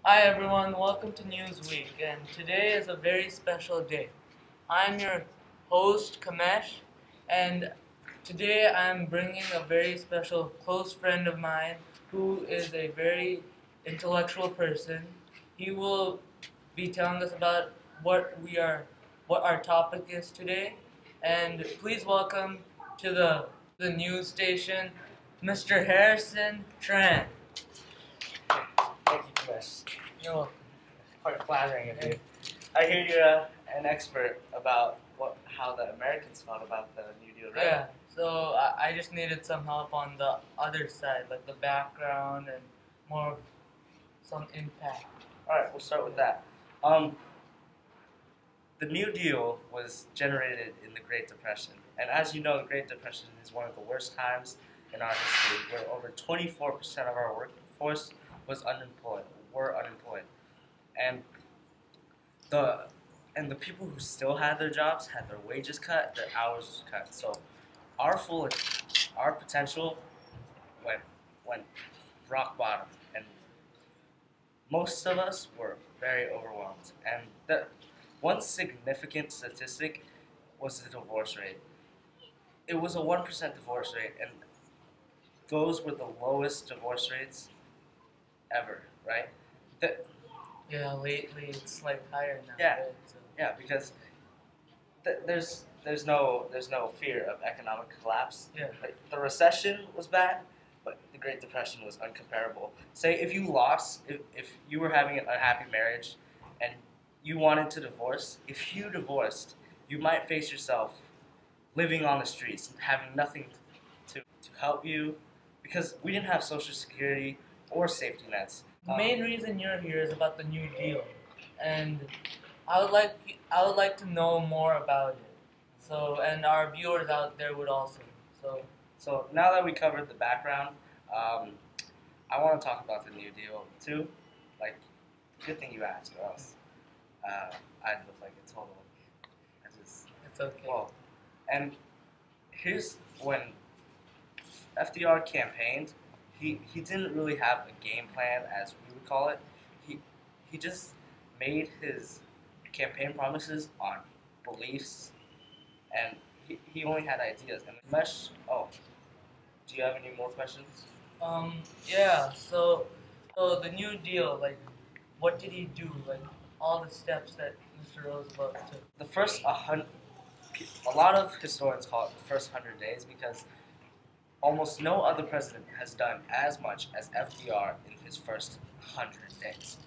Hi everyone, welcome to Newsweek, and today is a very special day. I'm your host Kamesh, and today I'm bringing a very special close friend of mine who is a very intellectual person. He will be telling us about what our topic is today, and please welcome to the news station, Mr. Harrison Tran. Thank you, Chris. You're welcome. Quite flattering of you. I hear you're an expert about how the Americans felt about the New Deal, right? Yeah, so I just needed some help on the other side, like the background and more of some impact. All right, we'll start with that. The New Deal was generated in the Great Depression, and as you know, the Great Depression is one of the worst times in our history, where over 24% of our workforce was unemployed, and the people who still had their jobs had their wages cut, their hours cut. So our potential went rock bottom, and most of us were very overwhelmed. And the one significant statistic was the divorce rate. It was a 1% divorce rate, and those were the lowest divorce rates ever, right? The, Yeah, lately it's like higher now. Yeah. Right? So, yeah, because there's no fear of economic collapse. yeah. Like, the recession was bad, but the Great Depression was uncomparable. Say if you were having an unhappy marriage, and you wanted to divorce, if you divorced, you might face yourself living on the streets and having nothing to help you, because we didn't have Social Security or safety nets. The main reason you're here is about the New Deal, and I would like to know more about it. So, and our viewers out there would also. So now that we covered the background, I want to talk about the New Deal too. Like, good thing you asked, or else I'd look like a total. It's okay. Well, and here's when FDR campaigned. He didn't really have a game plan, as we would call it. He just made his campaign promises on beliefs, and he only had ideas. And Mesh, do you have any more questions? Yeah. So the New Deal, like, what did he do? Like, all the steps that Mr. Roosevelt took. The first a lot of historians call it the first 100 days, because almost no other president has done as much as FDR in his first 100 days.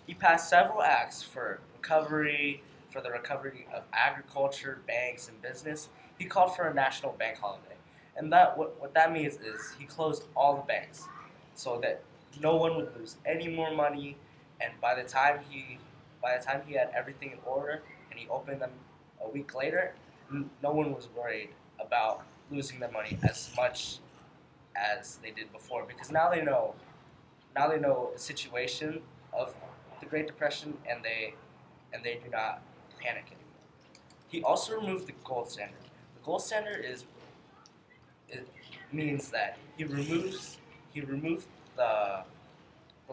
He passed several acts for the recovery of agriculture, banks, and business. He called for a national bank holiday. And what that means is he closed all the banks so that no one would lose any more money, and by the time he had everything in order and he opened them a week later, no one was worried about losing their money as much as they did before, because now they know the situation of the Great Depression, and they do not panic anymore. He also removed the gold standard. The gold standard means that he removed the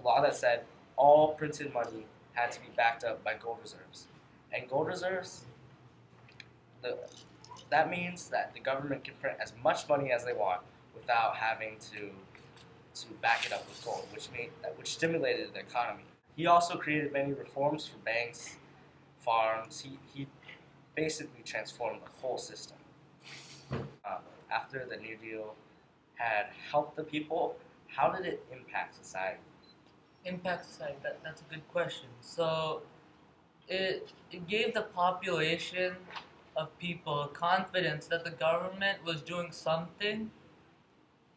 law that said all printed money had to be backed up by gold reserves. And gold reserves, that means that the government can print as much money as they want without having to back it up with gold, which stimulated the economy. He also created many reforms for banks, farms. He basically transformed the whole system. After the New Deal had helped the people, how did it impact society? Impact side, that's a good question. So it gave the population of people confidence that the government was doing something,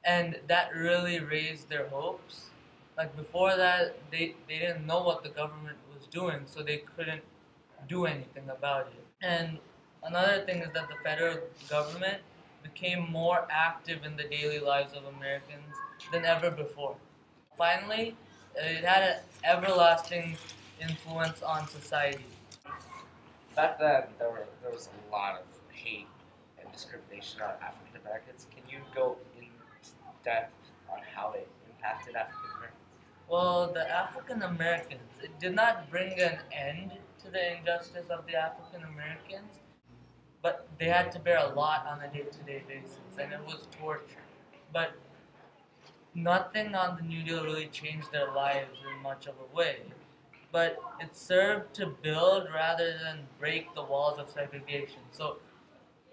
and that really raised their hopes. Like, before that, they didn't know what the government was doing, so they couldn't do anything about it. And another thing is that the federal government became more active in the daily lives of Americans than ever before. Finally, it had an everlasting influence on society. Back then, there was a lot of hate and discrimination on African Americans. Can you go in depth on how it impacted African Americans? Well, the African Americans, it did not bring an end to the injustice of the African Americans, but they had to bear a lot on a day-to-day basis, and it was torture. But nothing on the New Deal really changed their lives in much of a way. But it served to build rather than break the walls of segregation. So,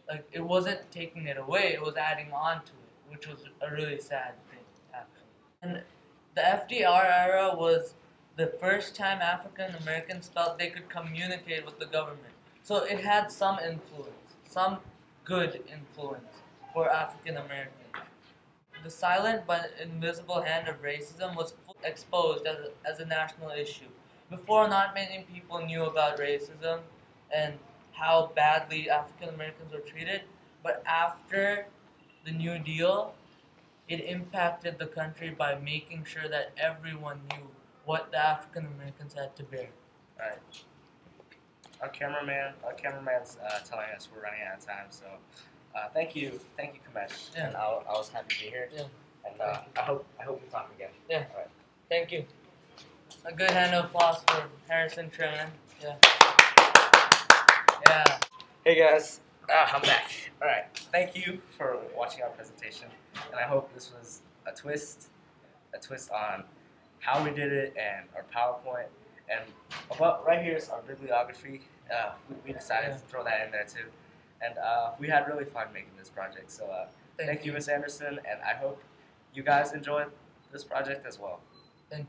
like, it wasn't taking it away; it was adding on to it, which was a really sad thing, actually. And the FDR era was the first time African Americans felt they could communicate with the government. So it had some influence, some good influence for African Americans. The silent but invisible hand of racism was exposed as a national issue. Before, not many people knew about racism and how badly African Americans were treated, but after the New Deal, it impacted the country by making sure that everyone knew what the African Americans had to bear. Right. Our cameraman's telling us we're running out of time, so thank you, Kamesh. Yeah. And I was happy to be here. Yeah. And I hope we talk again. Yeah. All right. Thank you. A good hand of applause for Harrison Truman. Yeah. Yeah. Hey guys, I'm back. All right. Thank you for watching our presentation, and I hope this was a twist on how we did it and our PowerPoint. And about right here is our bibliography. We decided to throw that in there too, and we had really fun making this project. So thank you, Ms. Anderson, and I hope you guys enjoyed this project as well. Thank you.